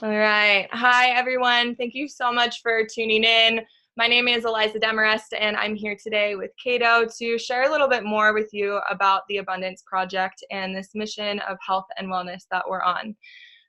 All right. Hi, everyone. Thank you so much for tuning in. My name is Eliza Demarest, and I'm here today with Kato to share a little bit more with you about the Abundance Project and this mission of health and wellness that we're on.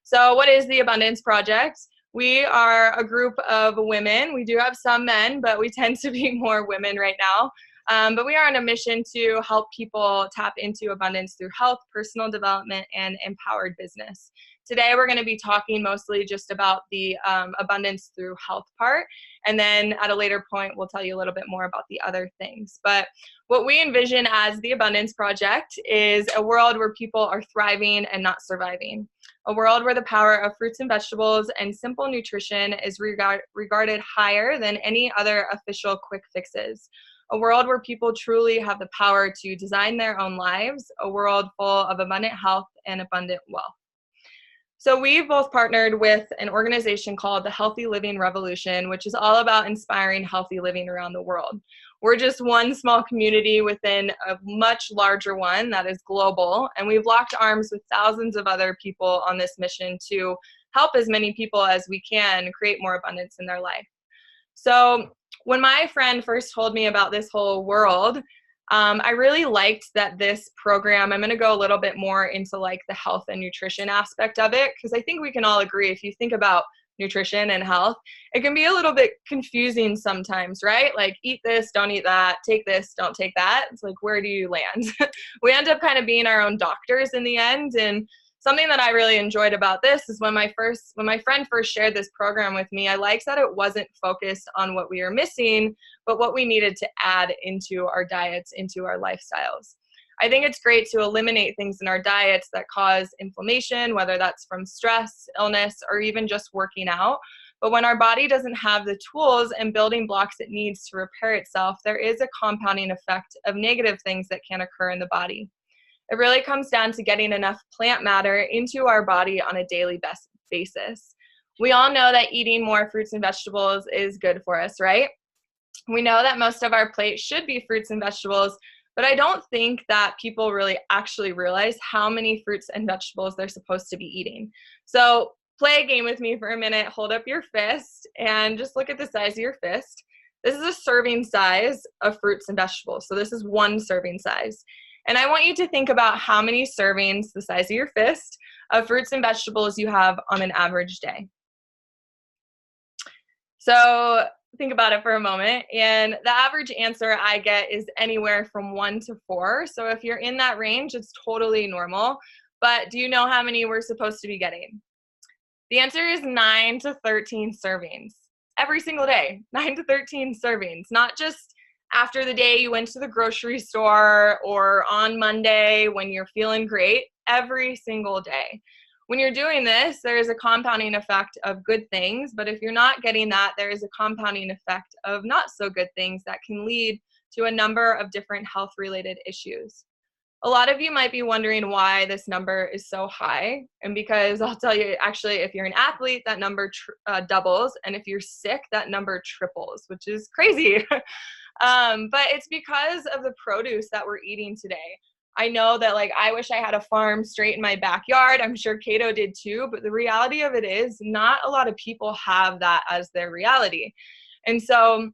So what is the Abundance Project? We are a group of women. We do have some men, but we tend to be more women right now. But we are on a mission to help people tap into abundance through health, personal development, and empowered business. Today, we're going to be talking mostly just about the abundance through health part. And then at a later point, we'll tell you a little bit more about the other things. But what we envision as the Abundance Project is a world where people are thriving and not surviving. A world where the power of fruits and vegetables and simple nutrition is regarded higher than any other official quick fixes. A world where people truly have the power to design their own lives, a world full of abundant health and abundant wealth. So we've both partnered with an organization called the Healthy Living Revolution, which is all about inspiring healthy living around the world. We're just one small community within a much larger one that is global, and we've locked arms with thousands of other people on this mission to help as many people as we can create more abundance in their life. So when my friend first told me about this whole world, I really liked that this program, I'm going to go a little bit more into like the health and nutrition aspect of it, because I think we can all agree if you think about nutrition and health, it can be a little bit confusing sometimes, right? Like eat this, don't eat that, take this, don't take that. It's like, where do you land? We end up kind of being our own doctors in the end. And something that I really enjoyed about this is when my friend first shared this program with me, I liked that it wasn't focused on what we are missing, but what we needed to add into our diets, into our lifestyles. I think it's great to eliminate things in our diets that cause inflammation, whether that's from stress, illness, or even just working out. But when our body doesn't have the tools and building blocks it needs to repair itself, there is a compounding effect of negative things that can occur in the body. It really comes down to getting enough plant matter into our body on a daily basis. We all know that eating more fruits and vegetables is good for us, right? We know that most of our plate should be fruits and vegetables, but I don't think that people really actually realize how many fruits and vegetables they're supposed to be eating. So play a game with me for a minute. Hold up your fist and just look at the size of your fist. This is a serving size of fruits and vegetables. So this is one serving size. And I want you to think about how many servings, the size of your fist, of fruits and vegetables you have on an average day. So think about it for a moment. And the average answer I get is anywhere from 1 to 4. So if you're in that range, it's totally normal. But do you know how many we're supposed to be getting? The answer is 9 to 13 servings every single day. 9 to 13 servings, not just after the day you went to the grocery store or on Monday when you're feeling great, every single day. When you're doing this, there is a compounding effect of good things, but if you're not getting that, there is a compounding effect of not so good things that can lead to a number of different health-related issues. A lot of you might be wondering why this number is so high, and because I'll tell you, actually, if you're an athlete, that number doubles, and if you're sick, that number triples, which is crazy. But it's because of the produce that we're eating today. I know that like I wish I had a farm straight in my backyard. I'm sure Kato did too, but the reality of it is not a lot of people have that as their reality. And so,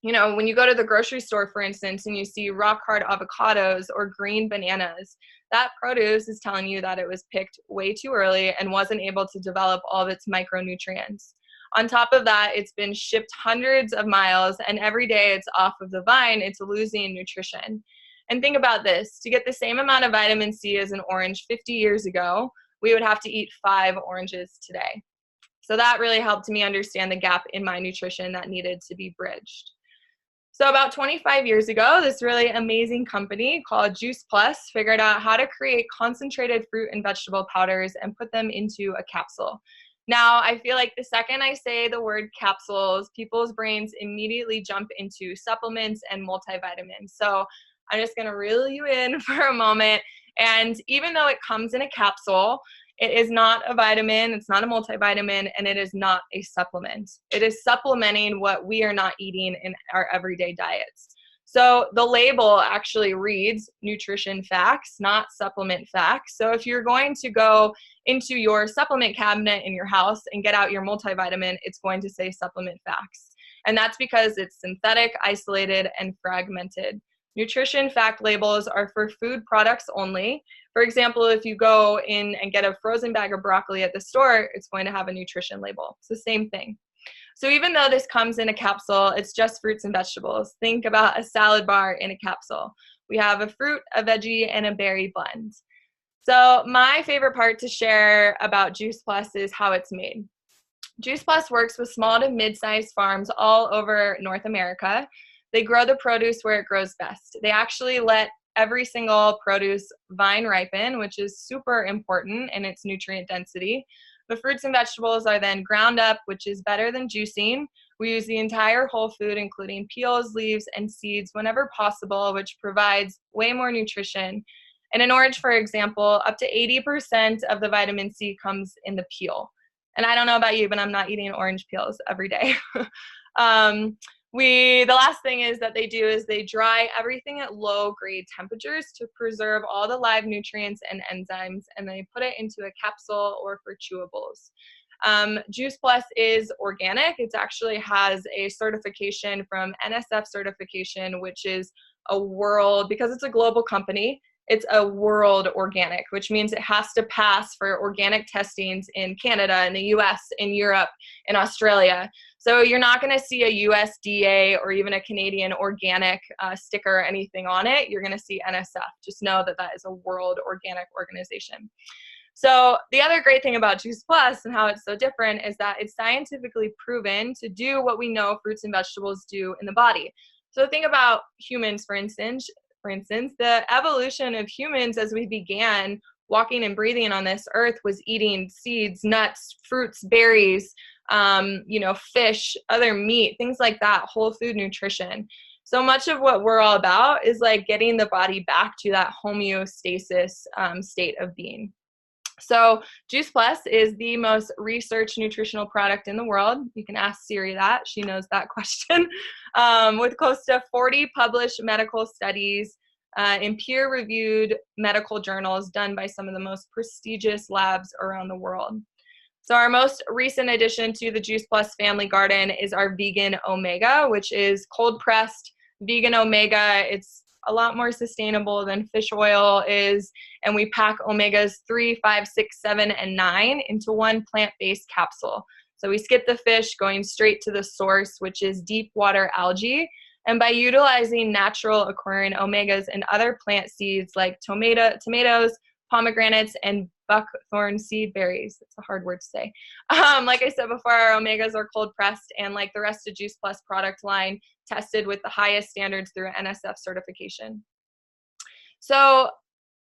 you know, when you go to the grocery store, for instance, and you see rock hard avocados or green bananas, that produce is telling you that it was picked way too early and wasn't able to develop all of its micronutrients. On top of that, it's been shipped hundreds of miles, and every day it's off of the vine, it's losing nutrition. And think about this, to get the same amount of vitamin C as an orange 50 years ago, we would have to eat 5 oranges today. So that really helped me understand the gap in my nutrition that needed to be bridged. So about 25 years ago, this really amazing company called Juice Plus figured out how to create concentrated fruit and vegetable powders and put them into a capsule. Now, I feel like the second I say the word capsules, people's brains immediately jump into supplements and multivitamins. So I'm just going to reel you in for a moment. And even though it comes in a capsule, it is not a vitamin, it's not a multivitamin, and it is not a supplement. It is supplementing what we are not eating in our everyday diets. So the label actually reads nutrition facts, not supplement facts. So if you're going to go into your supplement cabinet in your house and get out your multivitamin, it's going to say supplement facts. And that's because it's synthetic, isolated, and fragmented. Nutrition fact labels are for food products only. For example, if you go in and get a frozen bag of broccoli at the store, it's going to have a nutrition label. It's the same thing. So even though this comes in a capsule, it's just fruits and vegetables. Think about a salad bar in a capsule. We have a fruit, a veggie, and a berry blend. So my favorite part to share about Juice Plus is how it's made. Juice Plus works with small to mid-sized farms all over North America. They grow the produce where it grows best. They actually let every single produce vine ripen, which is super important in its nutrient density. The fruits and vegetables are then ground up, which is better than juicing. We use the entire whole food, including peels, leaves, and seeds whenever possible, which provides way more nutrition. In an orange, for example, up to 80% of the vitamin C comes in the peel. And I don't know about you, but I'm not eating orange peels every day. The last thing is that they do is they dry everything at low grade temperatures to preserve all the live nutrients and enzymes, and they put it into a capsule or for chewables. Juice Plus is organic. It actually has a certification from NSF certification, which is a world, because it's a global company, it's a world organic, which means it has to pass for organic testings in Canada, in the US, in Europe, in Australia. So you're not going to see a USDA or even a Canadian organic sticker or anything on it. You're going to see NSF. Just know that that is a world organic organization. So the other great thing about Juice Plus and how it's so different is that it's scientifically proven to do what we know fruits and vegetables do in the body. So think about humans, for instance, the evolution of humans as we began walking and breathing on this earth was eating seeds, nuts, fruits, berries, fish, other meat, things like that, whole food nutrition. So much of what we're all about is like getting the body back to that homeostasis state of being. So Juice Plus is the most researched nutritional product in the world. You can ask Siri that. She knows that question. With close to 40 published medical studies in peer-reviewed medical journals done by some of the most prestigious labs around the world. So our most recent addition to the Juice Plus family garden is our vegan omega, which is cold-pressed vegan omega. It's a lot more sustainable than fish oil is, and we pack omegas 3, 5, 6, 7, and 9 into one plant-based capsule. So we skip the fish, going straight to the source, which is deep water algae. And by utilizing natural occurring omegas and other plant seeds like tomatoes, pomegranates, and buckthorn seed berries. It's a hard word to say. Like I said before, our omegas are cold pressed, and like the rest of Juice Plus product line, tested with the highest standards through NSF certification. So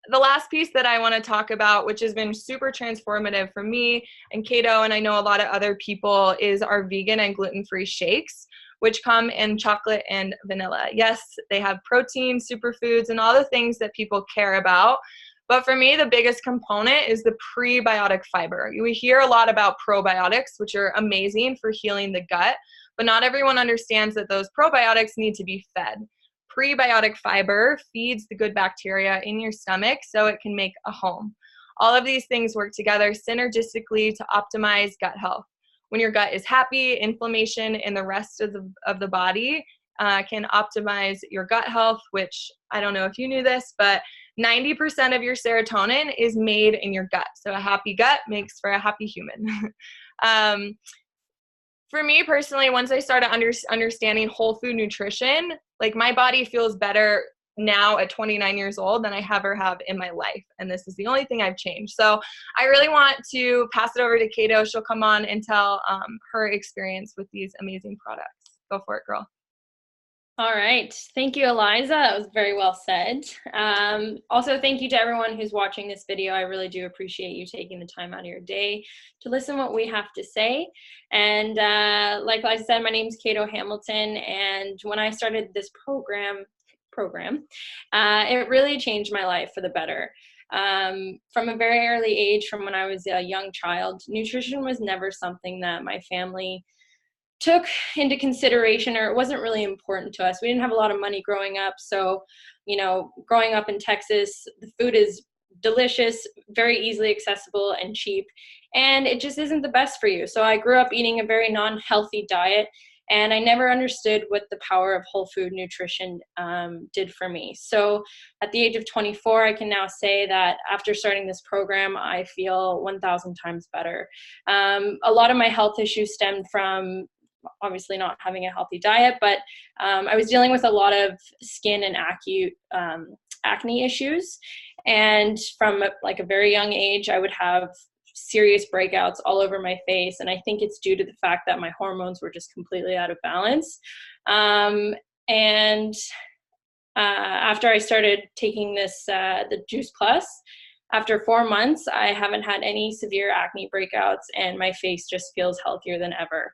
the last piece that I want to talk about, which has been super transformative for me and Kato, and I know a lot of other people, is our vegan and gluten-free shakes, which come in chocolate and vanilla. Yes, they have protein, superfoods, and all the things that people care about. But for me, the biggest component is the prebiotic fiber. We hear a lot about probiotics, which are amazing for healing the gut, but not everyone understands that those probiotics need to be fed. Prebiotic fiber feeds the good bacteria in your stomach so it can make a home. All of these things work together synergistically to optimize gut health. When your gut is happy, inflammation in the rest of the body can optimize your gut health, which I don't know if you knew this, but 90% of your serotonin is made in your gut. So a happy gut makes for a happy human. For me personally, once I started understanding whole food nutrition, like my body feels better now at 29 years old than I ever have in my life. And this is the only thing I've changed. So I really want to pass it over to Kato. She'll come on and tell her experience with these amazing products. Go for it, girl. All right. Thank you, Eliza. That was very well said. Also, thank you to everyone who's watching this video. I really do appreciate you taking the time out of your day to listen to what we have to say. And like I said, my name is Kato Hamilton. And when I started this program, it really changed my life for the better. From a very early age, from when I was a young child, nutrition was never something that my family took into consideration, or it wasn't really important to us. We didn't have a lot of money growing up. So, you know, growing up in Texas, the food is delicious, very easily accessible and cheap, and it just isn't the best for you. So I grew up eating a very non-healthy diet, and I never understood what the power of whole food nutrition did for me. So at the age of 24, I can now say that after starting this program, I feel 1,000 times better. A lot of my health issues stemmed from obviously not having a healthy diet, but I was dealing with a lot of skin and acne issues. And from like a very young age, I would have serious breakouts all over my face. And I think it's due to the fact that my hormones were just completely out of balance. And after I started taking this, the Juice Plus, after 4 months, I haven't had any severe acne breakouts, and my face just feels healthier than ever.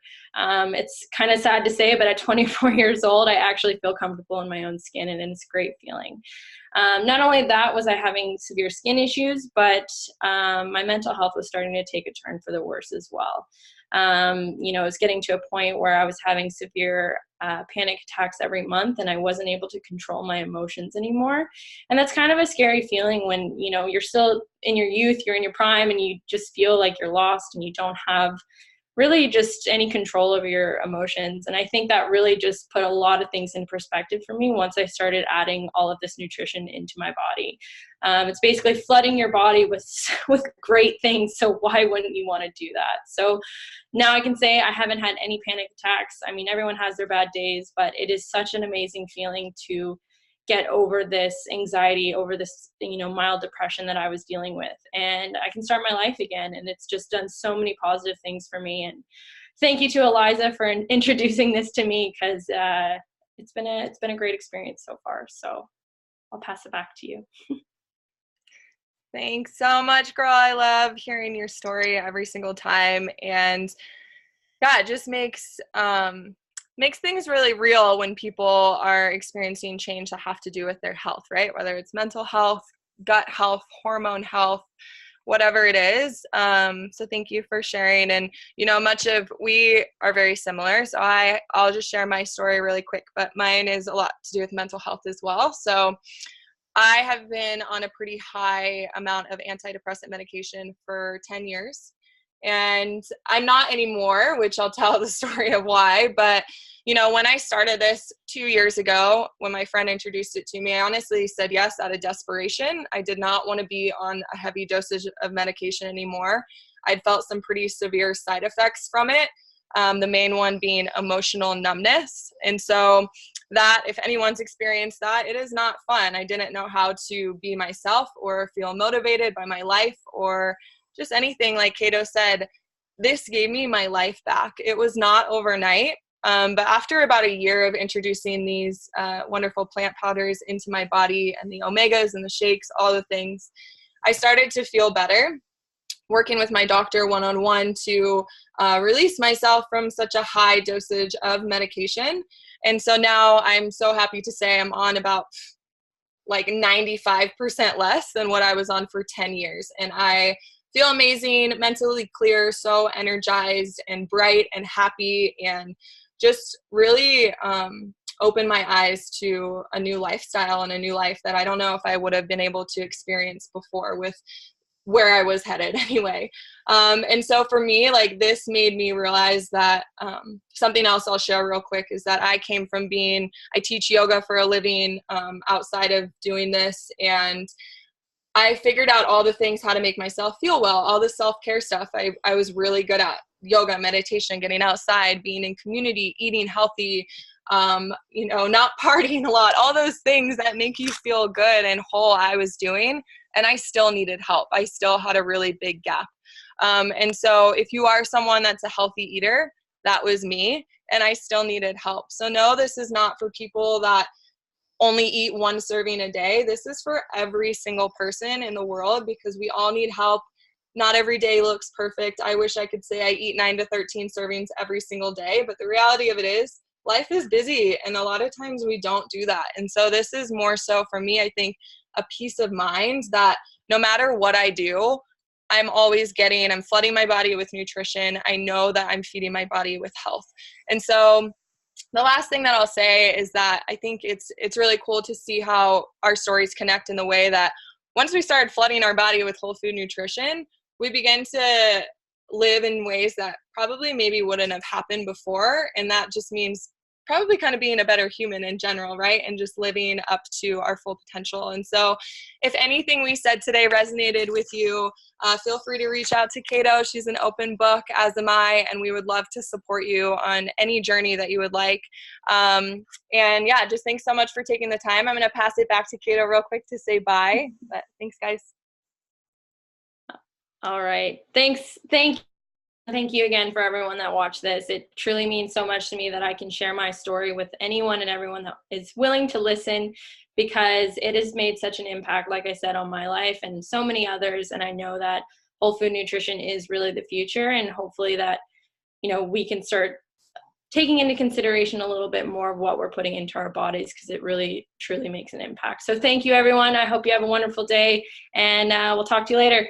It's kind of sad to say, but at 24 years old, I actually feel comfortable in my own skin, and it's a great feeling. Not only that was I having severe skin issues, but my mental health was starting to take a turn for the worse as well. You know, it was getting to a point where I was having severe panic attacks every month, and I wasn't able to control my emotions anymore. And that's kind of a scary feeling when, you know, you're still in your youth, you're in your prime, and you just feel like you're lost and you don't have really just any control over your emotions. And I think that really just put a lot of things in perspective for me once I started adding all of this nutrition into my body. It's basically flooding your body with great things. So why wouldn't you want to do that? So now I can say I haven't had any panic attacks. I mean, everyone has their bad days, but it is such an amazing feeling to get over this anxiety, over this, you know, mild depression that I was dealing with. And I can start my life again. And it's just done so many positive things for me. And thank you to Eliza for introducing this to me, because it's been a great experience so far. So I'll pass it back to you. Thanks so much, girl. I love hearing your story every single time. And yeah, it just makes things really real when people are experiencing change that have to do with their health, right? Whether it's mental health, gut health, hormone health, whatever it is. So thank you for sharing. And, you know, we are very similar. So I'll just share my story really quick, but mine is a lot to do with mental health as well. So I have been on a pretty high amount of antidepressant medication for 10 years. And I'm not anymore, which I'll tell the story of why. But, you know, when I started this 2 years ago, when my friend introduced it to me, I honestly said yes out of desperation. I did not want to be on a heavy dosage of medication anymore. I'd felt some pretty severe side effects from it. The main one being emotional numbness. And so that, if anyone's experienced that, it is not fun. I didn't know how to be myself or feel motivated by my life or just anything. Like Kato said, this gave me my life back. It was not overnight, but after about a year of introducing these wonderful plant powders into my body and the omegas and the shakes, all the things, I started to feel better, working with my doctor one-on-one to release myself from such a high dosage of medication. And so now I'm so happy to say I'm on about like 95% less than what I was on for 10 years. And I feel amazing, mentally clear, so energized and bright and happy, and just really opened my eyes to a new lifestyle and a new life that I don't know if I would have been able to experience before with where I was headed anyway. And so for me, like, this made me realize that something else I'll share real quick is that I came from I teach yoga for a living outside of doing this, and I figured out all the things, how to make myself feel well, all the self-care stuff I was really good at: yoga, meditation, getting outside, being in community, eating healthy, you know, not partying a lot, all those things that make you feel good and whole I was doing. And I still needed help. I still had a really big gap. And so if you are someone that's a healthy eater, that was me, and I still needed help. So no, this is not for people that only eat one serving a day. This is for every single person in the world, because we all need help. Not every day looks perfect. I wish I could say I eat 9 to 13 servings every single day, but the reality of it is life is busy, and a lot of times we don't do that. And so this is more so for me, I think, a peace of mind that no matter what I do, I'm always I'm flooding my body with nutrition. I know that I'm feeding my body with health. And so the last thing that I'll say is that I think it's really cool to see how our stories connect in the way that once we started flooding our body with whole food nutrition, we begin to live in ways that probably maybe wouldn't have happened before. And that just means probably kind of being a better human in general, right? And just living up to our full potential. And so if anything we said today resonated with you, feel free to reach out to Kato. She's an open book, as am I, and we would love to support you on any journey that you would like. And yeah, just thanks so much for taking the time. I'm going to pass it back to Kato real quick to say bye, but thanks, guys. All right. Thanks. Thank you again for everyone that watched this. It truly means so much to me that I can share my story with anyone and everyone that is willing to listen, because it has made such an impact, like I said, on my life and so many others. And I know that whole food nutrition is really the future, and hopefully that, we can start taking into consideration a little bit more of what we're putting into our bodies, because it really, truly makes an impact. So thank you, everyone. I hope you have a wonderful day, and we'll talk to you later.